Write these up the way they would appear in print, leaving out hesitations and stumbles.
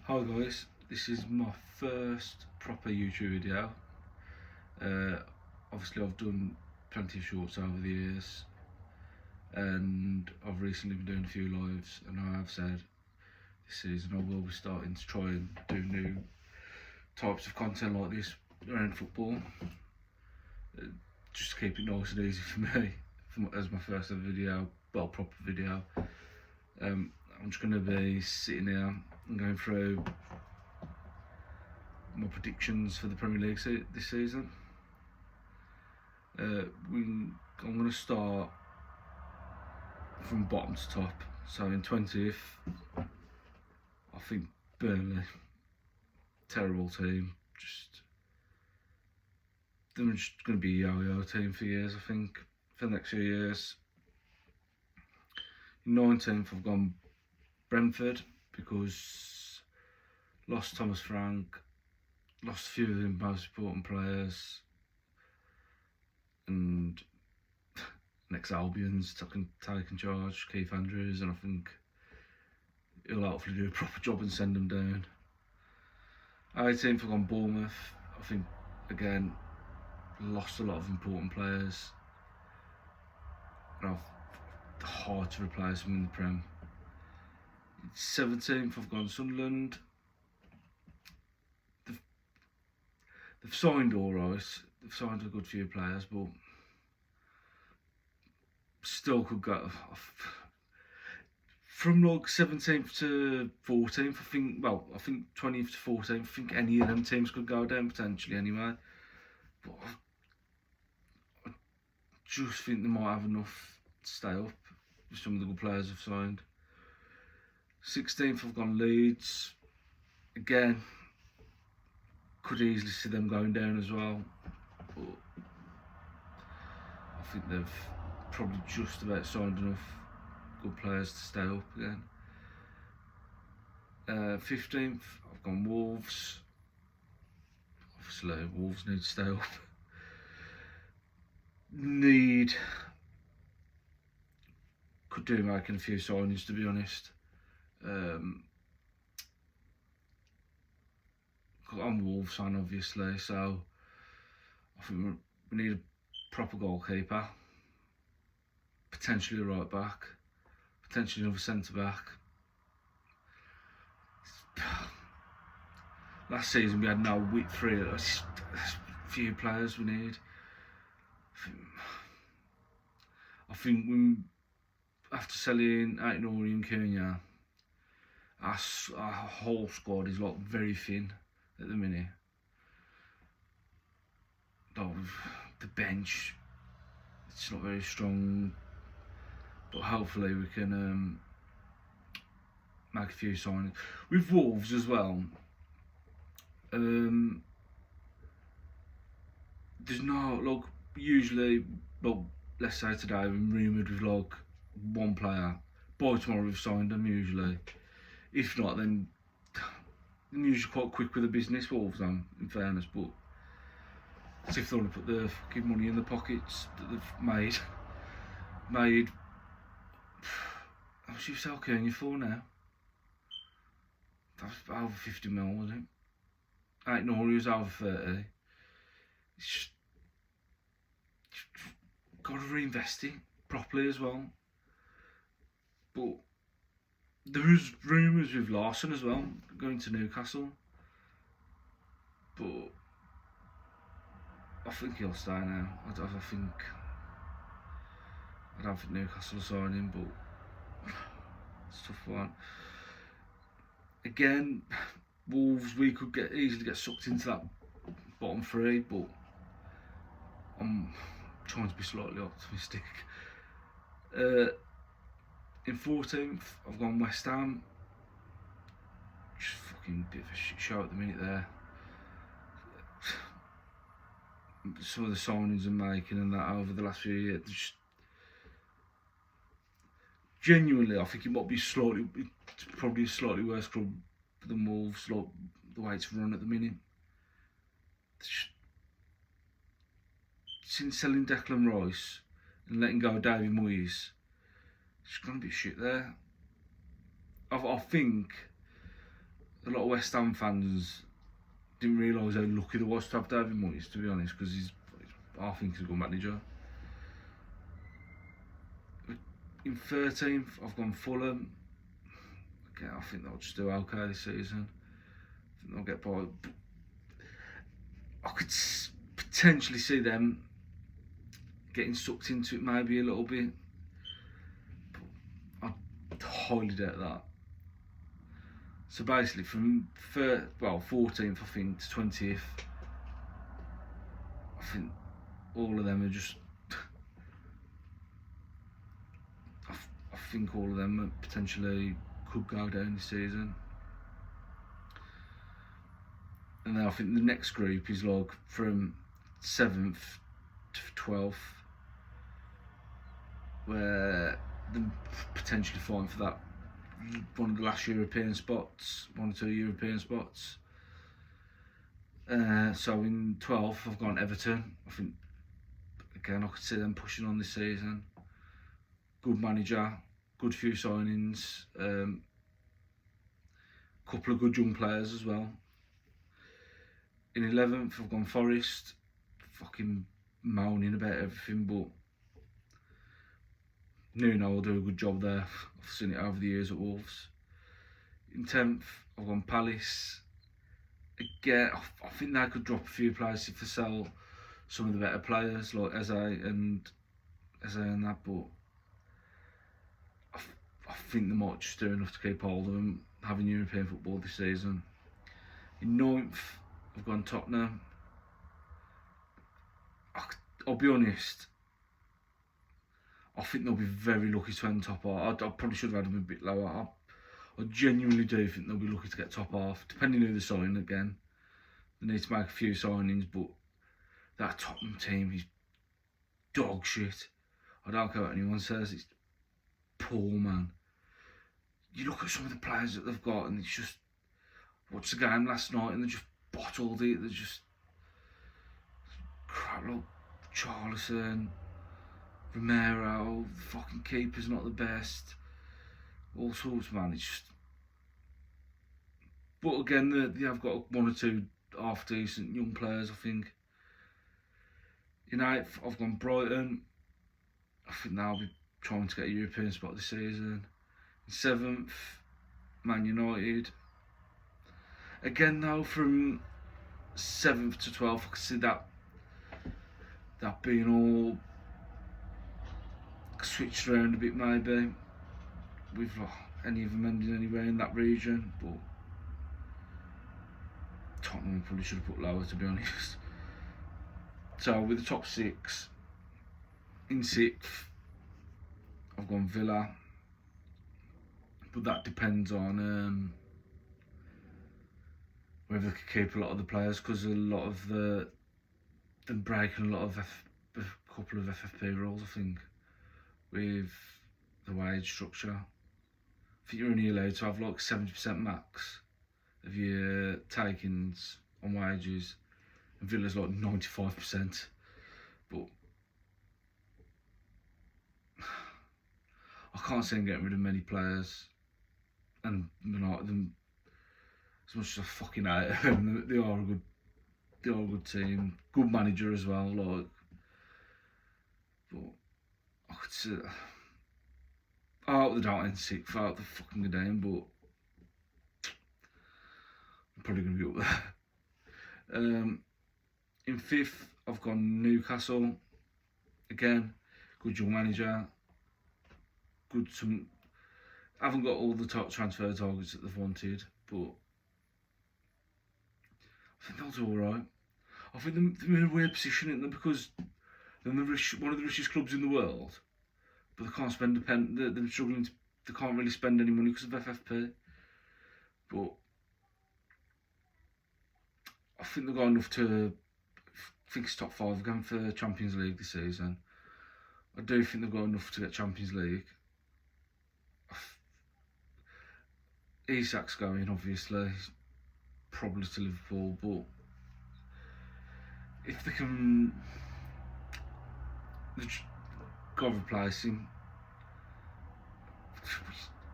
Hi guys, this is my first proper YouTube video. Uh, Obviously I've done plenty of shorts over the years and I've recently been doing a few lives, and I have said this season I will be starting to try and do new types of content like this around football, just to keep it nice and easy for me as my first ever video, well, proper video. I'm just going to be sitting here and going through my predictions for the Premier League this season. I'm going to start from bottom to top. So in 20th, I think Burnley, terrible team. They're just going to be a yo-yo team for years, I think, for the next few years. In 19th, I've gone Brentford because lost Thomas Frank, lost a few of the most important players, and next Albion's taking charge, Keith Andrews, and I think he'll hopefully do a proper job and send them down. 18th, I've gone Bournemouth. I think, again, lost a lot of important players, and I've hard to replace them in the Prem. 17th, I've gone Sunderland. They've signed all right. They've signed a good few players, but still could go from like 17th to 14th. I think 20th to 14th. I think any of them teams could go down potentially anyway. But I just think they might have enough to stay up with some of the good players I've signed. 16th, I've gone Leeds. Again, could easily see them going down as well, but I think they've probably just about signed enough good players to stay up again. 15th, I've gone Wolves. Obviously, Wolves need to stay up. Could do making a few signings, to be honest. I'm a Wolves fan, obviously, so I think we need a proper goalkeeper, potentially a right back, potentially another centre back. Last season we had no width through it. There's a few players we need. I think we, after selling Aït-Nouri and Cunha, our whole squad is like very thin at the minute. The bench, it's not very strong, but hopefully we can make a few signings. With Wolves as well, there's no, like, usually, well, let's say today we're rumoured with like one player. By tomorrow we've signed them usually. If not, then they're usually quite quick with the business, Wolves, in fairness, but as if they want to put the fucking money in the pockets that they've made. How much you sell Cunha for now? That was over 50 mil, wasn't it? Aït-Nouri was over 30. It's just got to reinvest it properly as well. But there was rumours with Larson as well, going to Newcastle. But I think he'll stay now. I don't think Newcastle will sign him, but it's a tough one. Again, Wolves, we could easily get sucked into that bottom three, but I'm trying to be slightly optimistic. In 14th, I've gone West Ham. Just fucking bit of a shit show at the minute there. Some of the signings I'm making and that over the last few years, just genuinely, I think it might be it's probably a slightly worse club than Wolves, like the way it's run at the minute. Since selling Declan Rice and letting go of David Moyes, it's going to be shit there. I think a lot of West Ham fans didn't realise how lucky they was to have David Moyes, to be honest, because I think he's a good manager. In 13th, I've gone Fulham. Again, I think they'll just do okay this season. I think they'll get by. I could potentially see them getting sucked into it maybe a little bit, but I highly doubt that. So basically, from 14th, I think, to 20th, I think all of them are just. I think all of them potentially could go down this season. And then I think the next group is like from 7th to 12th, where they're potentially fighting for that one of the last European spots, 1 or 2 European spots. So in 12th, I've gone Everton. I think, again, I could see them pushing on this season. Good manager, good few signings, couple of good young players as well. In 11th, I've gone Forest. Fucking moaning about everything, but Nuno will do a good job there. I've seen it over the years at Wolves. In 10th, I've gone Palace. Again, I think they could drop a few players if they sell some of the better players like Eze and that, but I think they might just do enough to keep hold of them, having European football this season. In 9th, I've gone Tottenham. I'll be honest, I think they'll be very lucky to end top half. I probably should have had them a bit lower. I genuinely do think they'll be lucky to get top half, depending who they sign again. They need to make a few signings, but that Tottenham team is dog shit. I don't care what anyone says, it's poor, man. You look at some of the players that they've got and it's just, watched the game last night and they just bottled it. They're just crap, like Charlison, Romero, the fucking keeper's not the best. All sorts, man. It's just. But again, they have got 1 or 2 half decent young players, I think. In 8th, I've gone Brighton. I think they'll be trying to get a European spot this season. In 7th, Man United. Again, though, from 7th to 12th, I can see that being all switched around a bit, maybe, with any of them ending anywhere in that region, but Tottenham probably should have put lower, to be honest. So with the top 6, in 6th, I've gone Villa, but that depends on whether they can keep a lot of the players, because a lot of them breaking a lot of a couple of FFP rules, I think, with the wage structure. I think you're only allowed to have like 70% max of your takings on wages, and Villa's like 95%. But I can't see them getting rid of many players, and them as much as I fucking hate them, they are a good team, good manager as well. Like, but I could see. I hope they don't end 6th. I hope they fucking go down, but I'm probably going to be up there. In 5th, I've gone Newcastle. Again, good young manager. Haven't got all the top transfer targets that they've wanted, but I think they'll do alright. I think they're in a weird position, isn't they? Because they're one of the richest clubs in the world, but they can't spend a pen. They're struggling. They can't really spend any money because of FFP. But I think they've got enough to. I think it's top 5 again for Champions League this season. I do think they've got enough to get Champions League. Isak's going, obviously, probably to Liverpool, but if they can, they've got to replace him.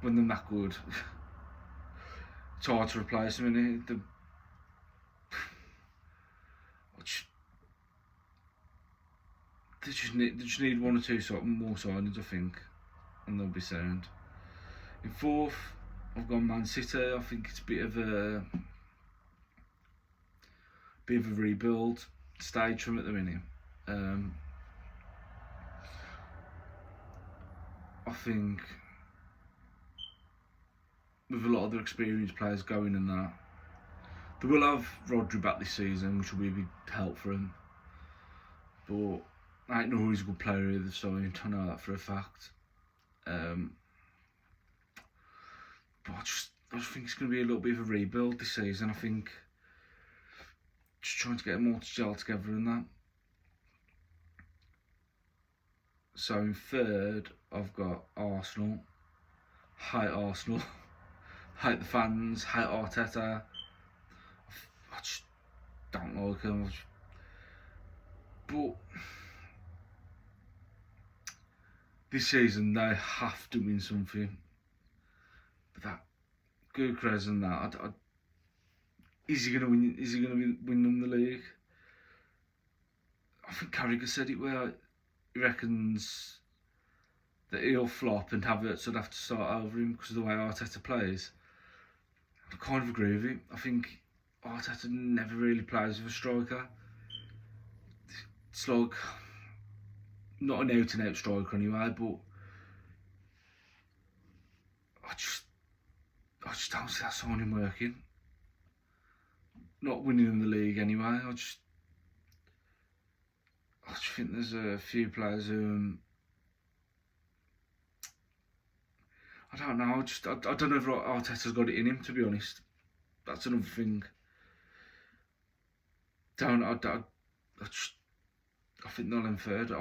When they're that good, It's hard to replace him, innit? They just need one or two more signings, I think, and they'll be sound. In fourth, I've gone Man City. I think it's a bit of a rebuild stage from at the minute. I think with a lot of the experienced players going and that, they will have Rodri back this season, which will be a big help for him. But I don't know who he's a good player either, so I know that for a fact. But I just think it's going to be a little bit of a rebuild this season. I think just trying to get them all to gel together and that. So in third, I've got Arsenal. Hate Arsenal. Hate the fans. Hate Arteta. I just don't like him. But this season they have to win something. But that Gyökeres and that, is he going to win? Is he going to win them the league? I think Carragher said it well. He reckons that he'll flop and Havertz would have to start over him because of the way Arteta plays. I kind of agree with him. I think Arteta never really plays with a striker. It's like not an out-and-out striker anyway, but I just don't see that signing working. Not winning in the league anyway. I just think there's a few players who I don't know. I don't know if Arteta's got it in him, to be honest. That's another thing. I think they'll end third.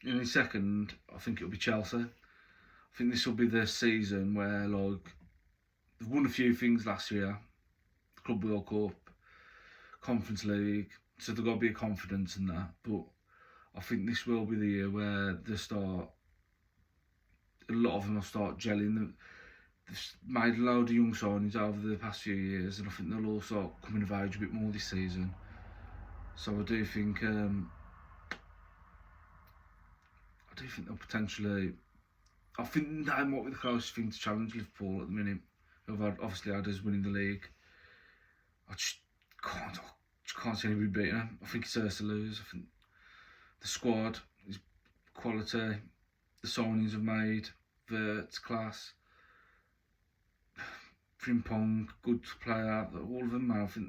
In second, I think it'll be Chelsea. I think this will be the season where they've won a few things last year. The Club World Cup, Conference League. So they've got to be a confidence in that. But I think this will be the year where a lot of them will start gelling. They've made a load of young signings over the past few years, and I think they'll all start coming of age a bit more this season. So I do think they'll potentially. I think that might be the closest thing to challenge Liverpool at the minute. Who've obviously had us winning the league. I just can't see anybody beating them. I think it's theirs to lose. I think the squad is quality. The signings have made. Vert's class. Frimpong, good player. All of them, man. I think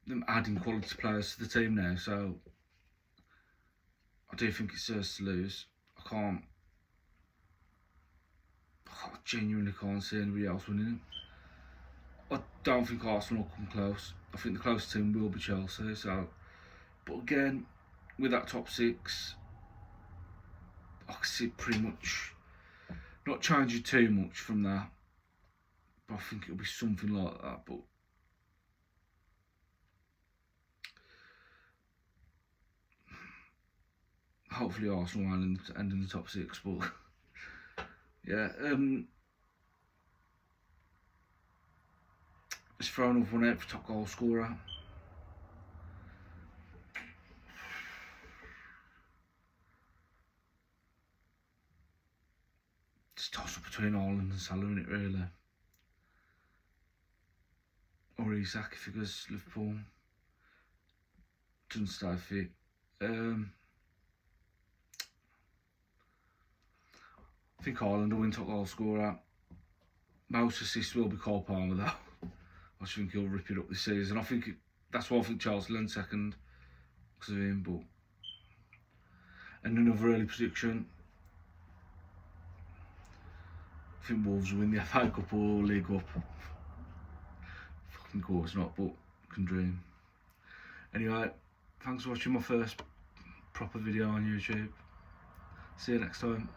them adding quality players to the team now. So I do think it's theirs to lose. I genuinely can't see anybody else winning it. I don't think Arsenal will come close. I think the closest team will be Chelsea. So, but again, with that top six, I can see pretty much not changing too much from that. But I think it'll be something like that. But hopefully Arsenal will end in the top six. But yeah, let's throw another one out for top goal scorer. It's a toss up between Haaland and Salah, isn't it, really? Or Isak if he goes Liverpool. Doesn't stay fit. I think Haaland will win top goal scorer. Most assists will be Cole Palmer though. I just think he'll rip it up this season. That's why I think Chelsea will end second because of him. But and another early prediction. I think Wolves will win the FA Cup or League Cup. Fucking course not, but can dream. Anyway, thanks for watching my first proper video on YouTube. See you next time.